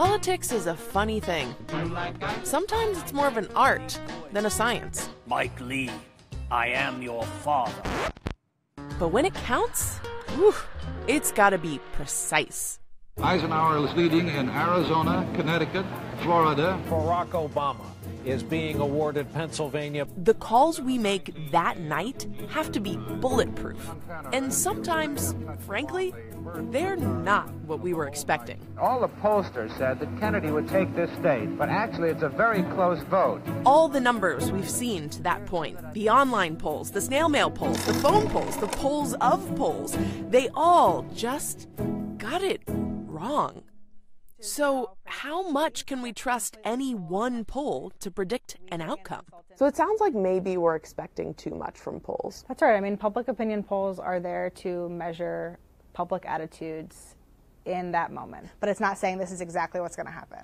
Politics is a funny thing. Sometimes it's more of an art than a science. Mike Lee, I am your father. But when it counts, whew, it's gotta be precise. Eisenhower is leading in Arizona, Connecticut, Florida. Barack Obama is being awarded Pennsylvania. The calls we make that night have to be bulletproof. And sometimes, frankly, they're not what we were expecting. All the pollsters said that Kennedy would take this state, but actually it's a very close vote. All the numbers we've seen to that point, the online polls, the snail mail polls, the phone polls, the polls of polls, they all just got it wrong. So how much can we trust any one poll to predict an outcome? So it sounds like maybe we're expecting too much from polls. That's right. I mean, public opinion polls are there to measure public attitudes in that moment. But it's not saying this is exactly what's going to happen.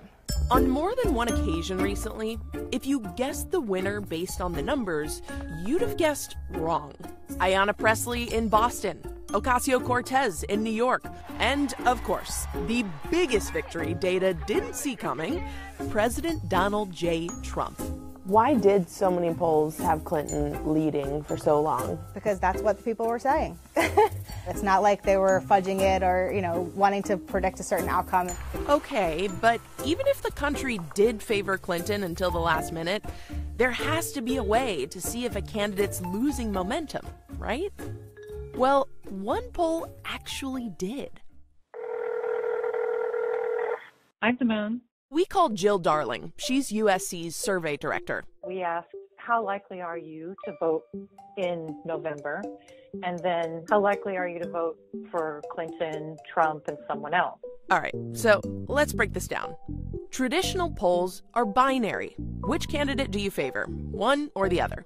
On more than one occasion recently, if you guessed the winner based on the numbers, you'd have guessed wrong. Ayanna Pressley in Boston, Ocasio-Cortez in New York, and, of course, the biggest victory data didn't see coming, President Donald J. Trump. Why did so many polls have Clinton leading for so long? Because that's what the people were saying. It's not like they were fudging it or, wanting to predict a certain outcome. Okay, but even if the country did favor Clinton until the last minute, there has to be a way to see if a candidate's losing momentum, right? Well, one poll actually did. Hi, Simone. We called Jill Darling. She's USC's survey director. We asked, how likely are you to vote in November? And then how likely are you to vote for Clinton, Trump, and someone else? All right, so let's break this down. Traditional polls are binary. Which candidate do you favor, one or the other?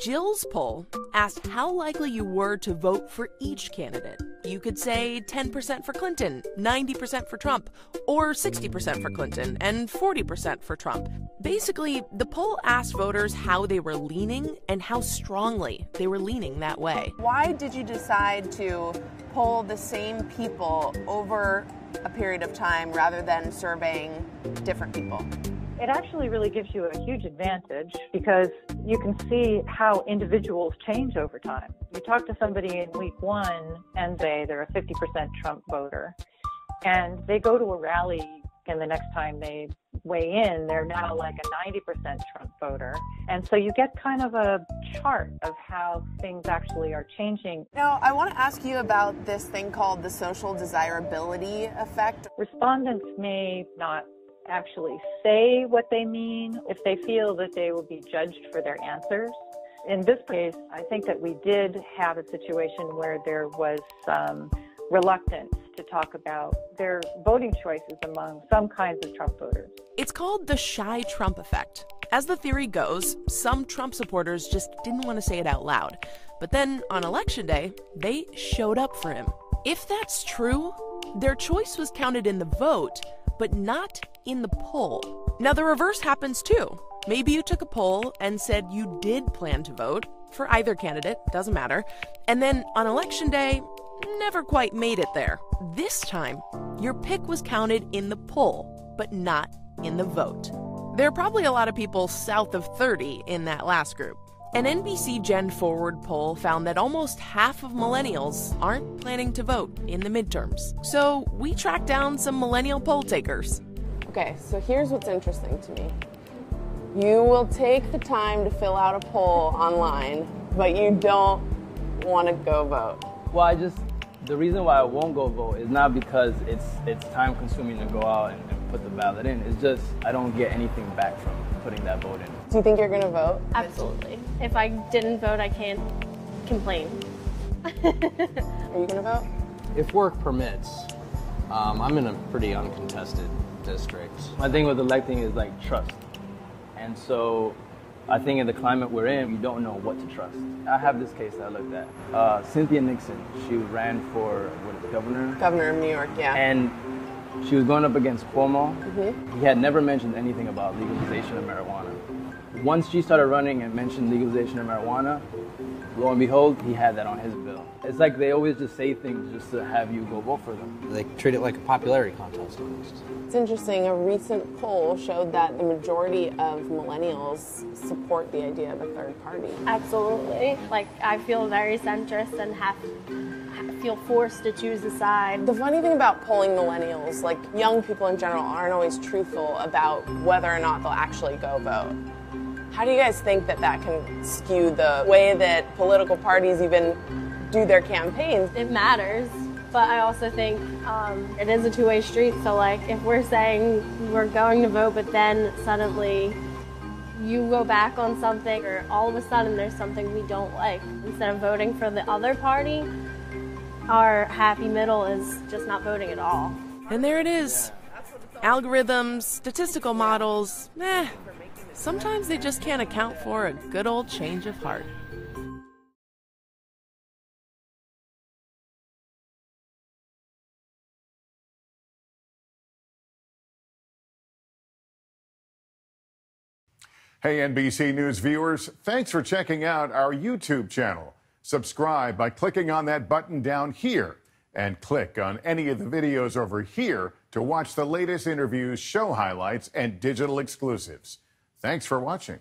Jill's poll asked how likely you were to vote for each candidate. You could say 10% for Clinton, 90% for Trump, or 60% for Clinton and 40% for Trump. Basically, the poll asked voters how they were leaning and how strongly they were leaning that way. Why did you decide to poll the same people over a period of time rather than surveying different people? It actually really gives you a huge advantage because you can see how individuals change over time. You talk to somebody in week one and say they're a 50% Trump voter, and they go to a rally and the next time they weigh in, they're now like a 90% Trump voter. And so you get kind of a chart of how things actually are changing. Now, I want to ask you about this thing called the social desirability effect. Respondents may not actually say what they mean if they feel that they will be judged for their answers. In this case, I think that we did have a situation where there was some reluctance to talk about their voting choices among some kinds of Trump voters. It's called the shy Trump effect. As the theory goes, some Trump supporters just didn't want to say it out loud. But then on election day, they showed up for him. If that's true, their choice was counted in the vote, but not in the poll. Now, the reverse happens too. Maybe you took a poll and said you did plan to vote for either candidate, doesn't matter, and then on election day, never quite made it there. This time, your pick was counted in the poll, but not in the vote. There are probably a lot of people south of 30 in that last group. An NBC Gen Forward poll found that almost half of millennials aren't planning to vote in the midterms. So we tracked down some millennial poll takers. Okay, so here's what's interesting to me. You will take the time to fill out a poll online, but you don't want to go vote. Well, the reason why I won't go vote is not because it's time consuming to go out and put the ballot in. It's just I don't get anything back from putting that vote in. Do you think you're going to vote? Absolutely. If I didn't vote, I can't complain. Are you going to vote? If work permits, I'm in a pretty uncontested district. My thing with electing is like trust. And so I think in the climate we're in, we don't know what to trust. I have this case that I looked at. Cynthia Nixon, she ran for governor? Governor of New York, yeah. And she was going up against Cuomo. Mm-hmm. He had never mentioned anything about legalization of marijuana. Once she started running and mentioned legalization of marijuana, lo and behold, he had that on his bill. It's like they always just say things just to have you go vote for them. They treat it like a popularity contest almost. It's interesting, a recent poll showed that the majority of millennials support the idea of a third party. Absolutely. Like, I feel very centrist and feel forced to choose a side. The funny thing about polling millennials, like young people in general, aren't always truthful about whether or not they'll actually go vote. How do you guys think that that can skew the way that political parties even do their campaigns? It matters, but I also think it is a two-way street. So like if we're saying we're going to vote, but then suddenly you go back on something, or all of a sudden there's something we don't like, instead of voting for the other party, our happy middle is just not voting at all. And there it is. Algorithms, statistical models, sometimes they just can't account for a good old change of heart. Hey, NBC News viewers, thanks for checking out our YouTube channel. Subscribe by clicking on that button down here, and click on any of the videos over here to watch the latest interviews, show highlights, and digital exclusives. Thanks for watching.